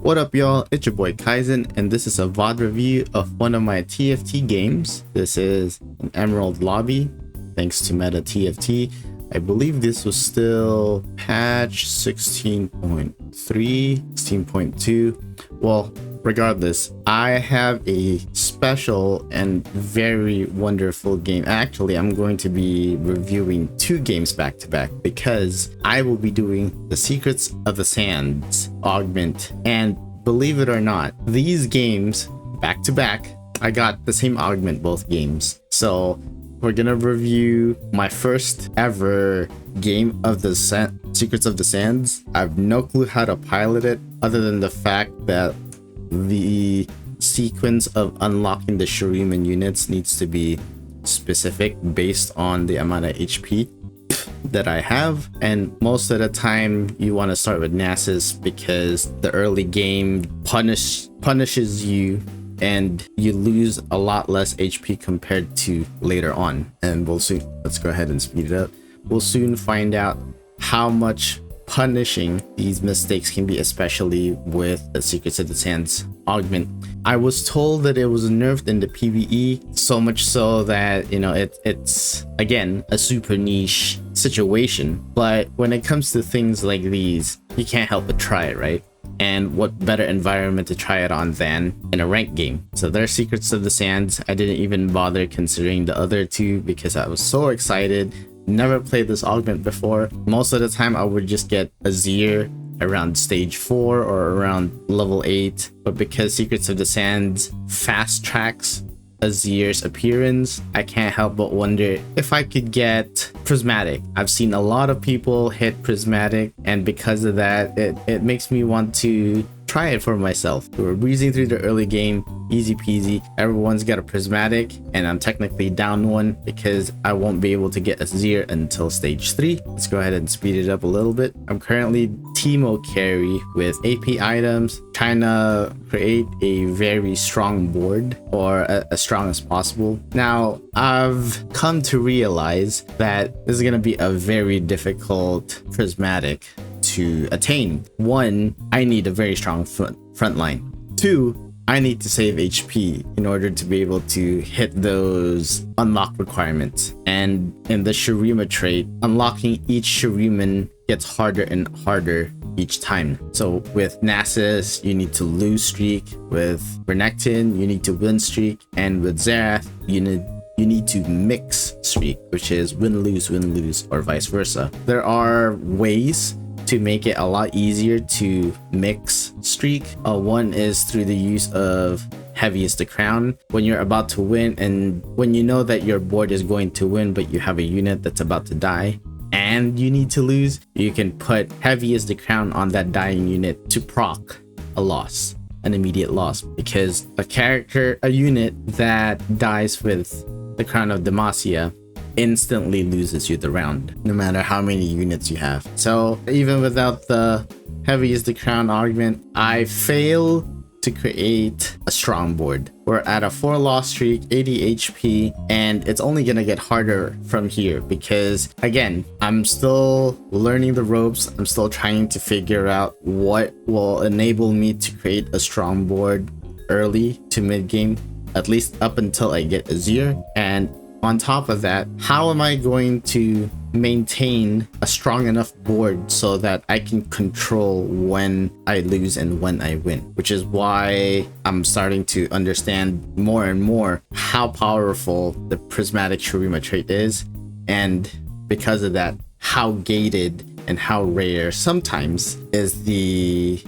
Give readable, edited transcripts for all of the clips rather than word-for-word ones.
What up y'all, it's your boy Kaizen, and this is a VOD review of one of my TFT games. This is an Emerald Lobby, thanks to Meta TFT. I believe this was still patch 16.3, 16.2. Well, regardless, I have a special and very wonderful game. Actually, I'm going to be reviewing two games back to back because I will be doing the Secrets of the Sands augment. And believe it or not, these games back to back, I got the same augment both games. So we're gonna review my first ever game of the Secrets of the Sands. I have no clue how to pilot it other than the fact that the sequence of unlocking the Shuriman units needs to be specific based on the amount of HP that I have, and most of the time you want to start with Nasus because the early game punishes you and you lose a lot less HP compared to later on. And let's go ahead and speed it up. We'll soon find out how much punishing these mistakes can be, especially with the Secrets of the Sands augment. I was told that it was nerfed in the PvE, so much so that, you know, it's again a super niche situation. But when it comes to things like these, you can't help but try it, right? And what better environment to try it on than in a ranked game? So there's Secrets of the Sands. I didn't even bother considering the other two because I was so excited. Never played this augment before. Most of the time I would just get a Azir around stage 4 or around level 8, but because Secrets of the Sands fast tracks Azir's appearance, I can't help but wonder if I could get Prismatic. I've seen a lot of people hit Prismatic, and because of that, it makes me want to try it for myself. We're breezing through the early game, easy peasy. Everyone's got a Prismatic, and I'm technically down one because I won't be able to get Azir until stage 3. Let's go ahead and speed it up a little bit. I'm currently Teemo carry with AP items, trying to create a very strong board, or as strong as possible. Now, I've come to realize that this is going to be a very difficult Prismatic to attain. One, I need a very strong front line. Two, I need to save HP in order to be able to hit those unlock requirements. And in the Shurima trait, unlocking each Shuriman gets harder and harder each time. So with Nasus, you need to lose streak. With Renekton, you need to win streak. And with Xerath, you need to mix streak, which is win-lose, or vice versa. There are ways to make it a lot easier to mix streak. One is through the use of Heavy is the Crown. When you're about to win, and when you know that your board is going to win but you have a unit that's about to die and you need to lose, you can put Heavy is the Crown on that dying unit to proc a loss, an immediate loss, because a unit that dies with the Crown of Demacia instantly loses you the round, no matter how many units you have. So even without the Heavy is the Crown augment, I fail to create a strong board. We're at a 4 loss streak, 80 HP, and it's only gonna get harder from here because, again, I'm still learning the ropes. I'm still trying to figure out what will enable me to create a strong board early to mid game, at least up until I get Azir. And on top of that, how am I going to maintain a strong enough board so that I can control when I lose and when I win? Which is why I'm starting to understand more and more how powerful the Prismatic Shurima trait is, and because of that, how gated and how rare sometimes is the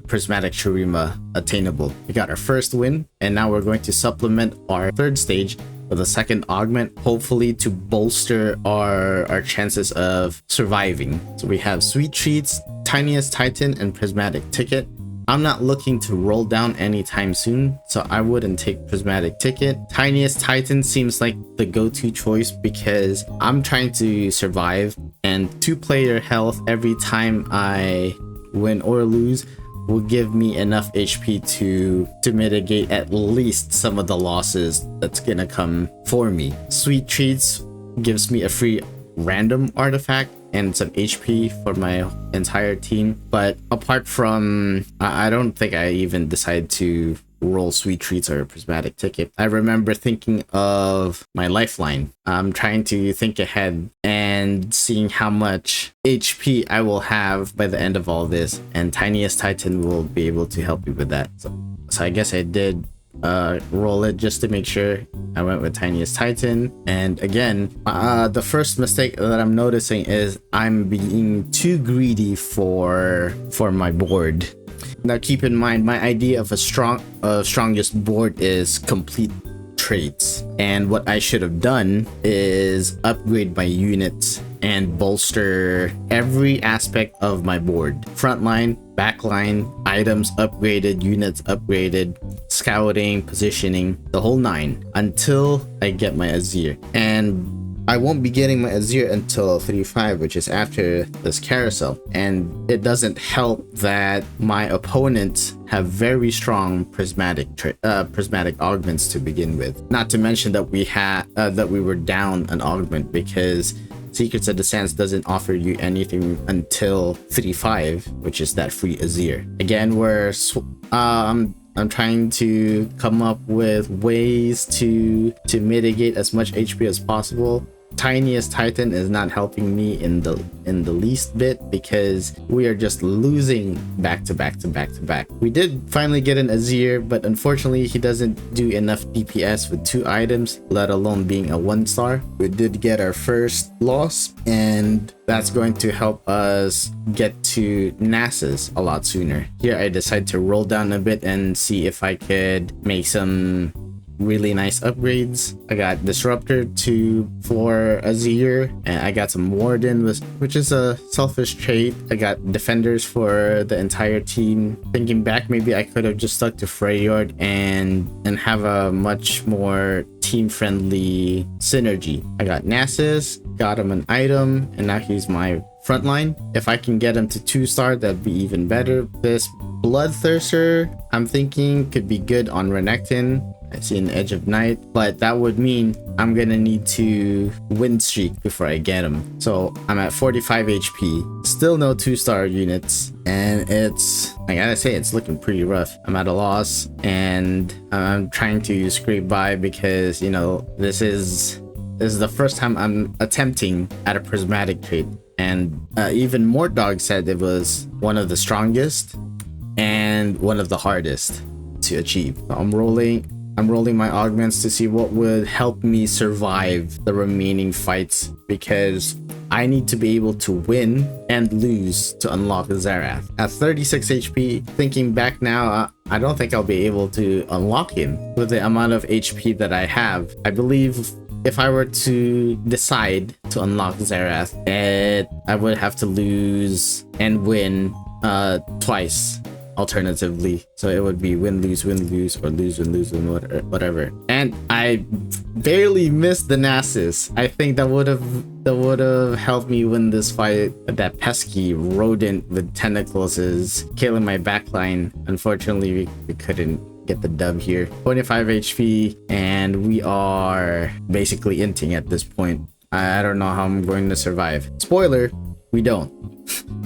Prismatic Shurima attainable. We got our first win, and now we're going to supplement our third stage with a second augment, hopefully to bolster our chances of surviving. So we have Sweet Treats, Tiniest Titan, and Prismatic Ticket. I'm not looking to roll down anytime soon, so I wouldn't take Prismatic Ticket. Tiniest Titan seems like the go-to choice because I'm trying to survive, and 2-player health every time I win or lose will give me enough HP to mitigate at least some of the losses that's gonna come for me. Sweet Treats gives me a free random artifact and some HP for my entire team. But apart from, I don't think I even decided to roll sweet treats or a prismatic ticket. I remember thinking of my lifeline. I'm trying to think ahead and seeing how much HP I will have by the end of all this, and Tiniest Titan will be able to help me with that. So I guess I did roll it just to make sure. I went with Tiniest Titan, and again, the first mistake that I'm noticing is I'm being too greedy for my board. Now keep in mind, my idea of a strongest board is complete traits, and what I should have done is upgrade my units and bolster every aspect of my board. Frontline, backline, items upgraded, units upgraded, scouting, positioning, the whole 9 until I get my Azir. And I won't be getting my Azir until 3.5, which is after this carousel. And it doesn't help that my opponents have very strong prismatic augments to begin with. Not to mention that we were down an augment because Secrets of the Sands doesn't offer you anything until 3.5, which is that free Azir. Again, I'm trying to come up with ways to mitigate as much HP as possible. Tiniest Titan is not helping me in the least bit because we are just losing back to back. We did finally get an Azir, but unfortunately he doesn't do enough DPS with 2 items, let alone being a 1-star. We did get our first loss, and that's going to help us get to Nasus a lot sooner. Here I decided to roll down a bit and see if I could make some really nice upgrades. I got Disruptor for Azir, and I got some Warden, which is a selfish trait. I got Defenders for the entire team. Thinking back, maybe I could have just stuck to Freyord and have a much more team-friendly synergy. I got Nasus, got him an item, and now he's my frontline. If I can get him to 2-star, that'd be even better. This Bloodthirster, I'm thinking could be good on Renekton. I see an Edge of Night, but that would mean I'm gonna need to win streak before I get him. So I'm at 45 HP, still no 2-star units, and I gotta say, it's looking pretty rough. I'm at a loss, and I'm trying to scrape by because, you know, this is the first time I'm attempting at a prismatic trait, and even Mortdog said it was one of the strongest and one of the hardest to achieve. So I'm rolling my augments to see what would help me survive the remaining fights, because I need to be able to win and lose to unlock Xerath. At 36 HP, thinking back now, I don't think I'll be able to unlock him with the amount of HP that I have. I believe if I were to decide to unlock Xerath, I would have to lose and win twice. Alternatively, so it would be win lose or lose win whatever. And I barely missed the Nasus. I think that would have helped me win this fight. That pesky rodent with tentacles is killing my backline. Unfortunately, we couldn't get the dub here. 25 HP, and we are basically inting at this point. I don't know how I'm going to survive. Spoiler, we don't.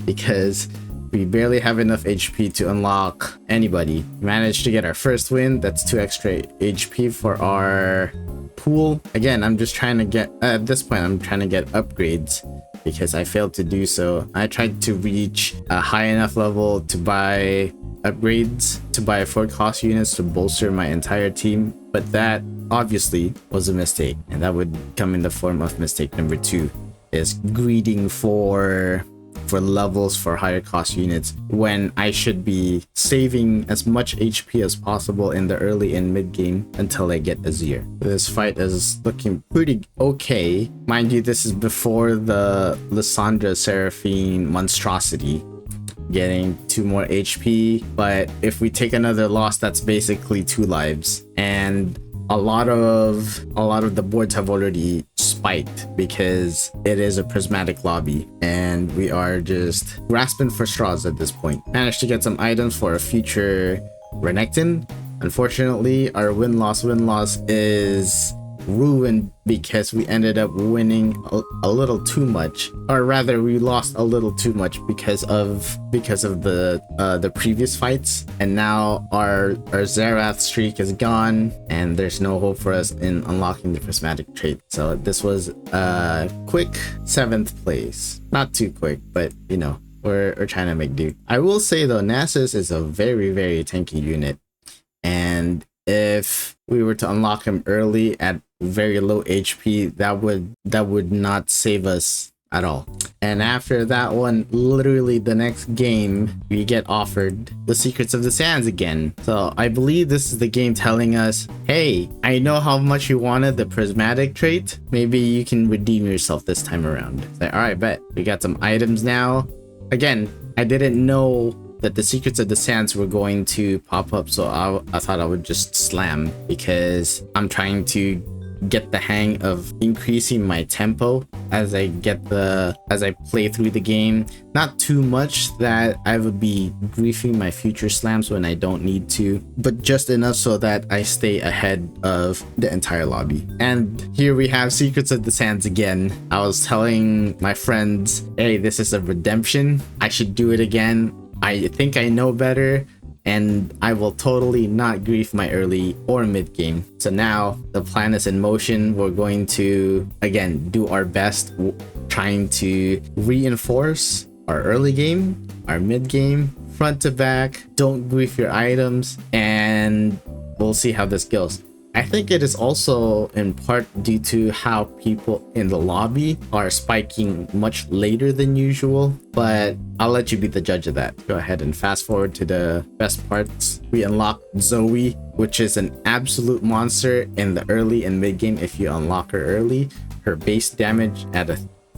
Because we barely have enough HP to unlock anybody. Managed to get our first win. That's 2 extra HP for our pool. Again, I'm just trying to get, at this point, I'm trying to get upgrades because I failed to do so. I tried to reach a high enough level to buy upgrades, to buy 4 cost units to bolster my entire team, but that obviously was a mistake, and that would come in the form of mistake number 2, is greeding for levels for higher cost units when I should be saving as much HP as possible in the early and mid game until I get Azir. This fight is looking pretty okay. Mind you, this is before the Lysandra Seraphine monstrosity, getting 2 more HP, but if we take another loss, that's basically 2 lives, and a lot of the boards have already spiked because it is a prismatic lobby, and we are just grasping for straws at this point. Managed to get some items for a future Renekton. Unfortunately, our win-loss is ruined because we ended up winning a little too much, or rather we lost a little too much because of the previous fights. And now our Zerath streak is gone and there's no hope for us in unlocking the prismatic trait. So this was a quick 7th place. Not too quick, but you know, we're trying to make do. I will say though, Nasus is a very, very tanky unit, and if we were to unlock him early at very low HP, that would not save us at all. And after that one, literally the next game, we get offered the Secrets of the Sands again. So I believe this is the game telling us, hey, I know how much you wanted the prismatic trait. Maybe you can redeem yourself this time around. It's like, all right, bet. We got some items now. Again, I didn't know that the Secrets of the Sands were going to pop up, so I thought I would just slam, because I'm trying to get the hang of increasing my tempo as I play through the game. Not too much that I would be griefing my future slams when I don't need to, but just enough so that I stay ahead of the entire lobby. And here we have Secrets of the Sands again. I was telling my friends, hey, this is a redemption. I should do it again. I think I know better, and I will totally not grief my early or mid game. So now the plan is in motion. We're going to again do our best, trying to reinforce our early game, our mid game, front to back. Don't grief your items, and we'll see how this goes. I think it is also in part due to how people in the lobby are spiking much later than usual, but I'll let you be the judge of that. Go ahead and fast forward to the best parts. We unlock Zoe, which is an absolute monster in the early and mid game. If you unlock her early, her base damage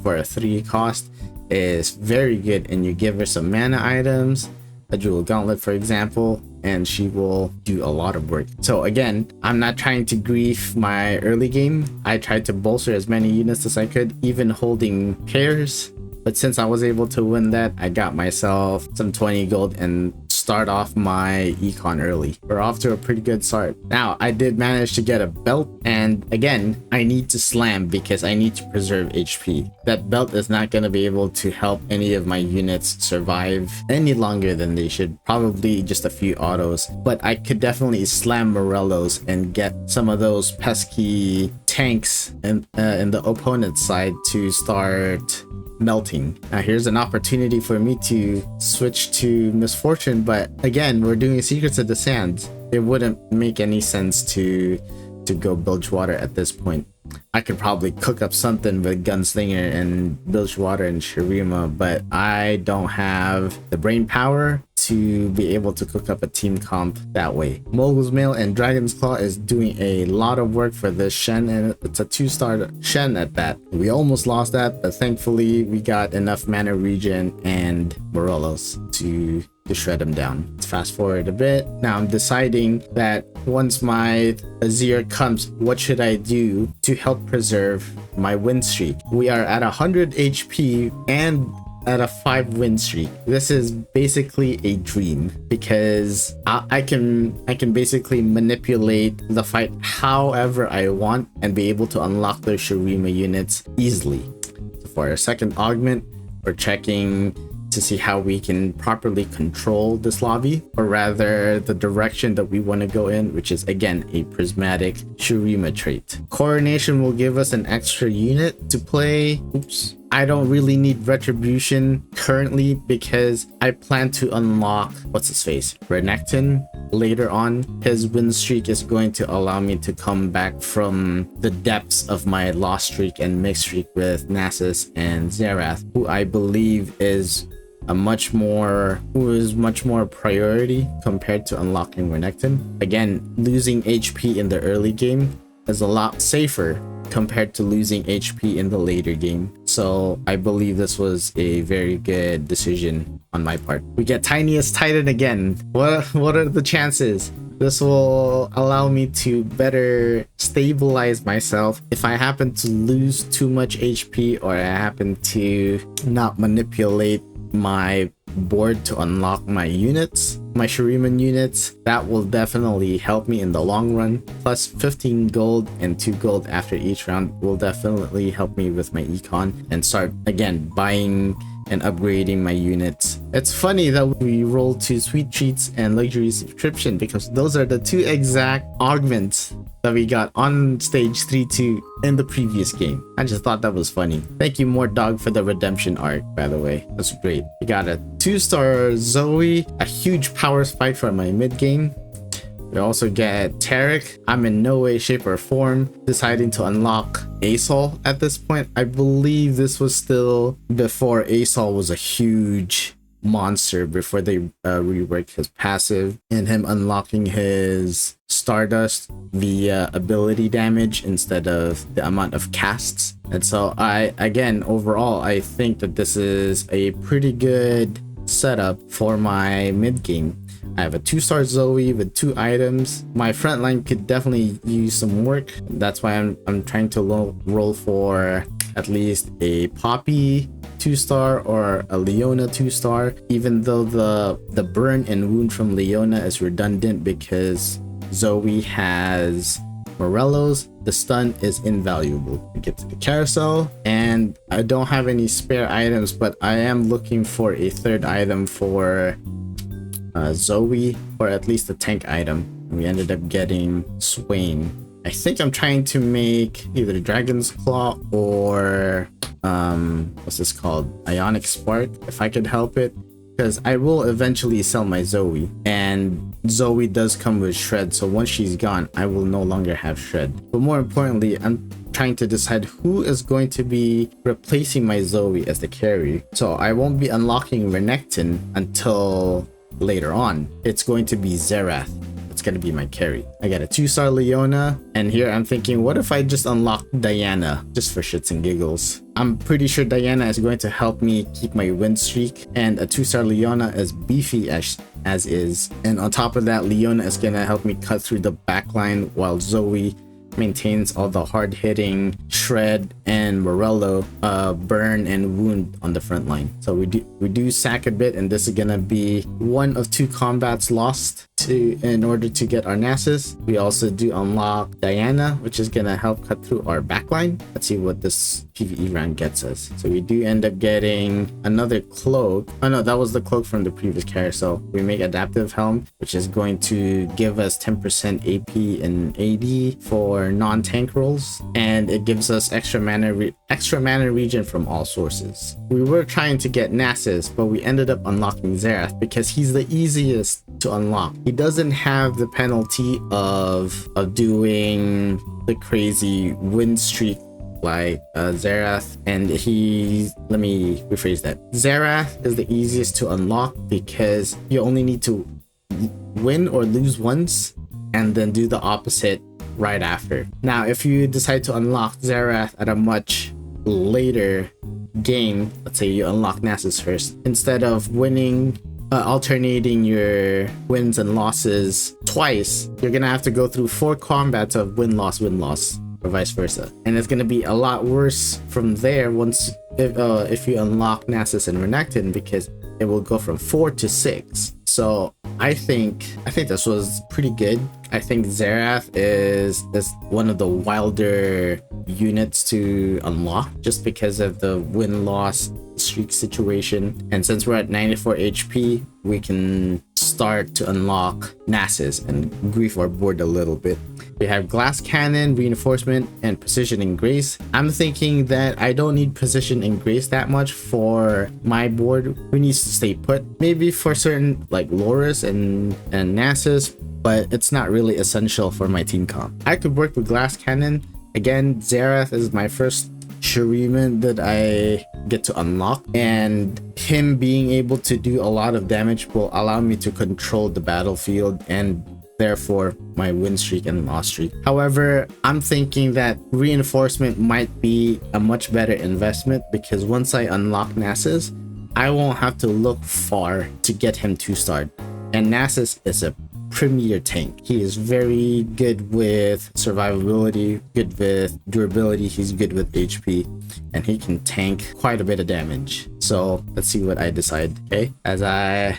for a 3 cost is very good, and you give her some mana items, a jewel gauntlet for example, and she will do a lot of work. So again, I'm not trying to grief my early game. I tried to bolster as many units as I could, even holding pairs. But since I was able to win that, I got myself some 20 gold and start off my econ early. We're off to a pretty good start. Now, I did manage to get a belt, and again, I need to slam because I need to preserve HP. That belt is not going to be able to help any of my units survive any longer than they should. Probably just a few autos, but I could definitely slam Morellos and get some of those pesky tanks in the opponent's side to start melting. Now here's an opportunity for me to switch to Misfortune, but again, we're doing Secrets of the Sands. It wouldn't make any sense to go Bilgewater at this point. I could probably cook up something with Gunslinger and Bilgewater and Shurima, but I don't have the brain power to be able to cook up a team comp that way. Mogul's Mail and Dragon's Claw is doing a lot of work for this Shen, and it's a 2-star Shen at that. We almost lost that, but thankfully we got enough mana regen and Morelos to shred him down. Let's fast forward a bit. Now I'm deciding that once my Azir comes, what should I do to help preserve my win streak? We are at 100 HP and at a 5 win streak. This is basically a dream because I can basically manipulate the fight however I want and be able to unlock those Shurima units easily. So for our second augment, we're checking to see how we can properly control this lobby, or rather the direction that we want to go in, which is again a prismatic Shurima trait. Coronation will give us an extra unit to play. Oops. I don't really need Retribution currently because I plan to unlock what's his face, Renekton, later on. His win streak is going to allow me to come back from the depths of my loss streak and mixed streak with Nasus and Zerath, who I believe is much more priority compared to unlocking Renekton. Again, losing HP in the early game is a lot safer compared to losing HP in the later game. So I believe this was a very good decision on my part. We get Tiniest Titan again. What are the chances? This will allow me to better stabilize myself if I happen to lose too much HP, or I happen to not manipulate my board to unlock my units, my Shuriman units. That will definitely help me in the long run. Plus 15 gold and 2 gold after each round will definitely help me with my econ and start again buying and upgrading my units. It's funny that we rolled to sweet treats and luxury subscription because those are the 2 exact augments that we got on stage 3-2 in the previous game. I just thought that was funny. Thank you, More Dog, for the redemption arc, by the way. That's great. We got a 2-star Zoe, a huge power spike for my mid game. We also get Tarek. I'm in no way, shape, or form deciding to unlock Asol at this point. I believe this was still before Asol was a huge monster, before they reworked his passive and him unlocking his Stardust via ability damage instead of the amount of casts. And so overall, I think that this is a pretty good setup for my mid game. I have a 2-star Zoe with 2 items. My front line could definitely use some work. That's why I'm trying to roll for at least a Poppy 2-star or a Leona 2-star, even though the burn and wound from Leona is redundant because Zoe has Morello's. The stun is invaluable. We get to the carousel, and I don't have any spare items, but I am looking for a 3rd item for Zoe, or at least a tank item. We ended up getting Swain. I think I'm trying to make either Dragon's Claw or what's this called, Ionic Spark, if I could help it, because I will eventually sell my Zoe, and Zoe does come with Shred, so once she's gone I will no longer have Shred. But more importantly, I'm trying to decide who is going to be replacing my Zoe as the carry. So I won't be unlocking Renekton until later on. It's going to be Xerath. It's going to be my carry. I got a 2-star Leona, and here I'm thinking, what if I just unlock Diana just for shits and giggles? I'm pretty sure Diana is going to help me keep my win streak, and a 2-star Leona is beefy as is. And on top of that, Leona is going to help me cut through the backline while Zoe maintains all the hard-hitting Shred and Morello burn and wound on the front line. So we do sack a bit, and this is gonna be one of 2 combats lost in order to get our Nasus. We also do unlock Diana, which is gonna help cut through our backline. Let's see what this PvE round gets us. So we do end up getting another cloak. Oh no, that was the cloak from the previous carousel. We make Adaptive Helm, which is going to give us 10% AP and AD for non-tank rolls, and it gives us extra mana regen from all sources. We were trying to get Nasus, but we ended up unlocking Xerath because he's the easiest to unlock. He doesn't have the penalty of doing the crazy win streak like Xerath, and let me rephrase that. Xerath is the easiest to unlock because you only need to win or lose once and then do the opposite right after. Now, if you decide to unlock Xerath at a much later game, let's say you unlock Nasus first, instead of winning, alternating your wins and losses twice, you're gonna have to go through 4 combats of win-loss, win-loss, or vice versa, and it's gonna be a lot worse from there if you unlock Nasus and Renekton, because it will go from 4 to 6. So I think this was pretty good. I think Xerath is one of the wilder units to unlock just because of the win-loss streak situation. And since we're at 94 HP, we can start to unlock Nasus and grief our board a little bit. We have Glass Cannon, Reinforcement, and Precision and Grace. I'm thinking that I don't need Precision and Grace that much for my board. We need to stay put. Maybe for certain like Loris and Nasus, but it's not really essential for my team comp. I could work with Glass Cannon. Again, Xerath is my first Shuriman that I get to unlock, and him being able to do a lot of damage will allow me to control the battlefield and therefore my win streak and loss streak. However, I'm thinking that Reinforcement might be a much better investment because once I unlock Nasus, I won't have to look far to get him 2-starred, and Nasus is a premier tank. He is very good with survivability, good with durability, he's good with HP, and he can tank quite a bit of damage. So let's see what I decide. Okay, as I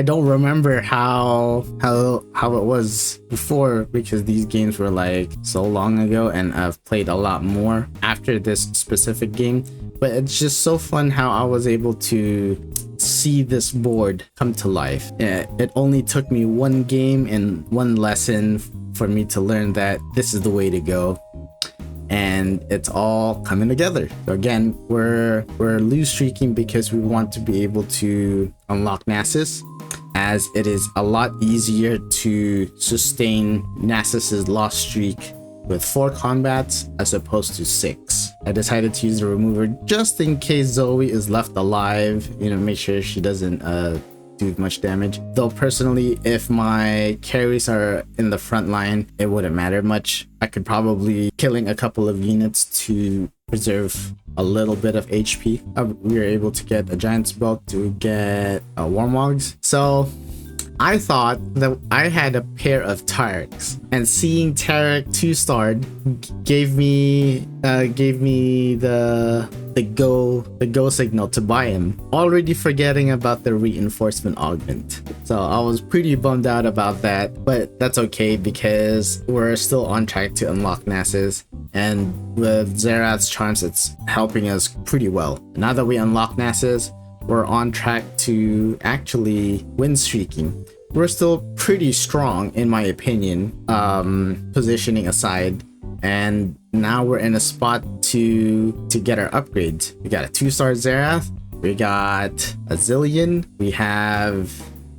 don't remember how it was before, because these games were like so long ago and I've played a lot more after this specific game. But it's just so fun how I was able to see this board come to life. It only took me one game and one lesson for me to learn that this is the way to go, and it's all coming together. So again, we're lose streaking because we want to be able to unlock Nasus, as it is a lot easier to sustain Nasus's loss streak with 4 combats as opposed to 6. I decided to use the remover just in case Zoe is left alive, you know, make sure she doesn't do much damage. Though personally, if my carries are in the front line, it wouldn't matter much. I could probably killing a couple of units to preserve a little bit of HP. We were able to get a Giant's Belt to get Warmogs. So I thought that I had a pair of Tareks, and seeing Tarek 2-starred gave me the go signal to buy him, already forgetting about the reinforcement augment. So I was pretty bummed out about that, but that's okay because we're still on track to unlock Nasus, and with Xerath's charms it's helping us pretty well. Now that we unlock Nasus, we're on track to actually win streaking. We're still pretty strong in my opinion, positioning aside, and now we're in a spot to get our upgrades. We got a 2-star Xerath, we got a Zillion, we have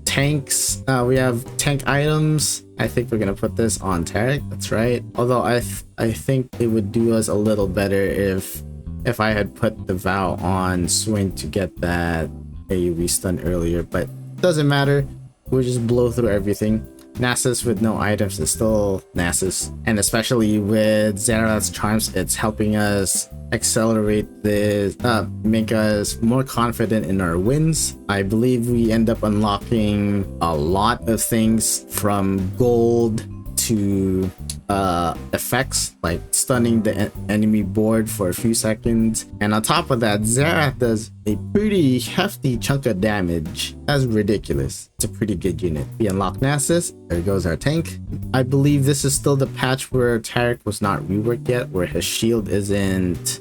tanks, we have tank items. I think we're gonna put this on Tarek, that's right. Although I think it would do us a little better if I had put the Vow on Swing to get that AoE stun earlier, but doesn't matter. We'll just blow through everything. Nasus with no items is still Nasus, and especially with Xerath's charms, it's helping us accelerate this, make us more confident in our wins. I believe we end up unlocking a lot of things from gold to effects like stunning the enemy board for a few seconds, and on top of that, Xerath does a pretty hefty chunk of damage. That's ridiculous. It's a pretty good unit. We unlock Nasus, there goes our tank. I believe this is still the patch where Tarek was not reworked yet, where his shield isn't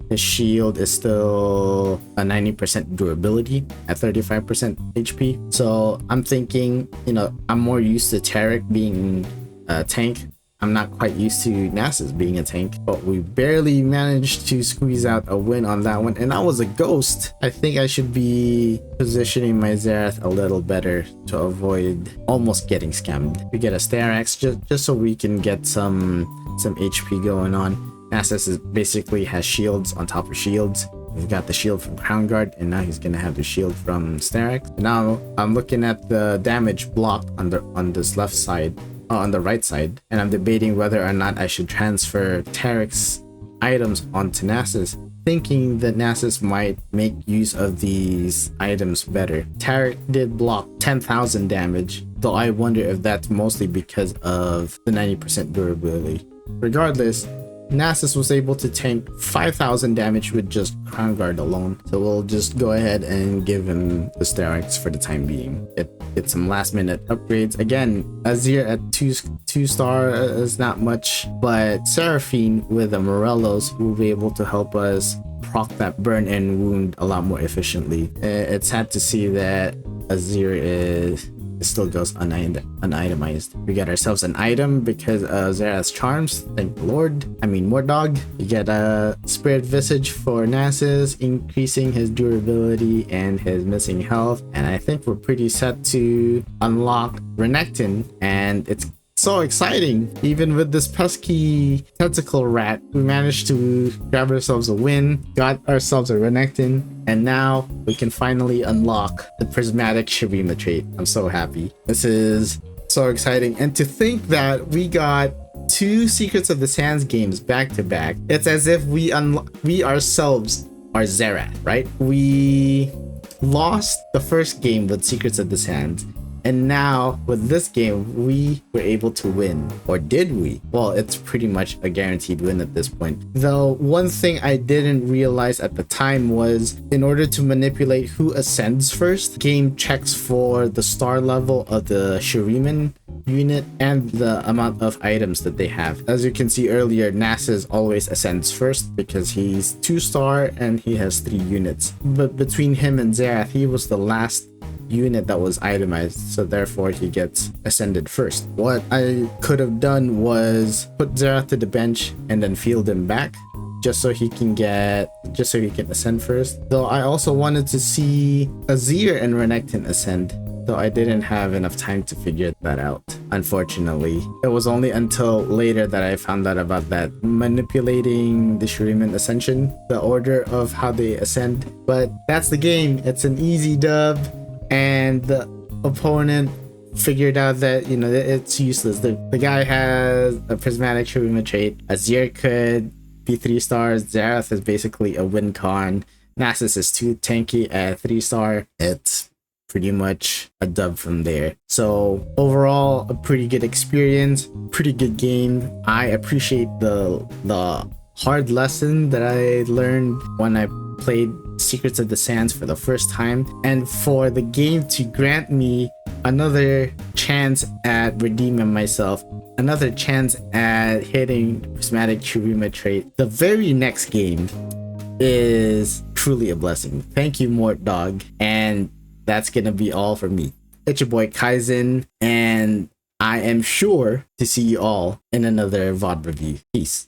his shield is still a 90% durability at 35% HP. So I'm thinking, you know, I'm more used to Tarek being a tank. I'm not quite used to Nasus being a tank, but we barely managed to squeeze out a win on that one, and that was a ghost. I think I should be positioning my Xerath a little better to avoid almost getting scammed. We get a Starax just so we can get some HP going on. Nasus is basically has shields on top of shields. He's got the shield from Crown Guard, and now he's gonna have the shield from Starax. Now I'm looking at the damage blocked on this left side, on the right side, and I'm debating whether or not I should transfer Tarek's items onto Nasus, thinking that Nasus might make use of these items better. Tarek did block 10,000 damage, though I wonder if that's mostly because of the 90% durability. Regardless, Nasus was able to tank 5,000 damage with just Crown Guard alone, so we'll just go ahead and give him the Starax for the time being. Get some last minute upgrades. Again, Azir at 2-star is not much, but Seraphine with the Morellos will be able to help us proc that burn and wound a lot more efficiently. It's sad to see that Azir still goes unitemized. We get ourselves an item because of Xerath's charms, thank the Lord. I mean Mordog. We get a Spirit Visage for Nasus, increasing his durability and his missing health, and I think we're pretty set to unlock Renekton, and it's so exciting. Even with this pesky tentacle rat, we managed to grab ourselves a win, got ourselves a Renekton, and now we can finally unlock the prismatic Shurima trait. I'm so happy. This is so exciting, and to think that we got 2 Secrets of the Sands games back to back. It's as if we ourselves are Xerath, right? We lost the first game with Secrets of the Sands, And now with this game, we were able to win. Or did we? Well, it's pretty much a guaranteed win at this point. Though one thing I didn't realize at the time was in order to manipulate who ascends first, game checks for the star level of the Shuriman unit and the amount of items that they have. As you can see earlier, Nasus always ascends first because he's 2-star and he has 3 units. But between him and Xerath, he was the last unit that was itemized, so therefore he gets ascended first. What I could have done was put Xerath to the bench and then field him back just so he can ascend first. Though I also wanted to see Azir and Renekton ascend, though I didn't have enough time to figure that out, unfortunately. It was only until later that I found out about that, manipulating the Shuriman ascension, the order of how they ascend. But that's the game. It's an easy dub, and the opponent figured out that, you know, it's useless. The guy has a prismatic Shuriman trait. Azir could be 3 stars. Xerath is basically a win con. Nasus is too tanky at 3-star. It's pretty much a dub from there. So overall, a pretty good experience, pretty good game. I appreciate the hard lesson that I learned when I played Secrets of the Sands for the first time, and for the game to grant me another chance at redeeming myself, another chance at hitting prismatic Shurima trait the very next game, is truly a blessing. Thank you, Mort Dog, and that's gonna be all for me. It's your boy Kaizen, and I am sure to see you all in another VOD review. Peace.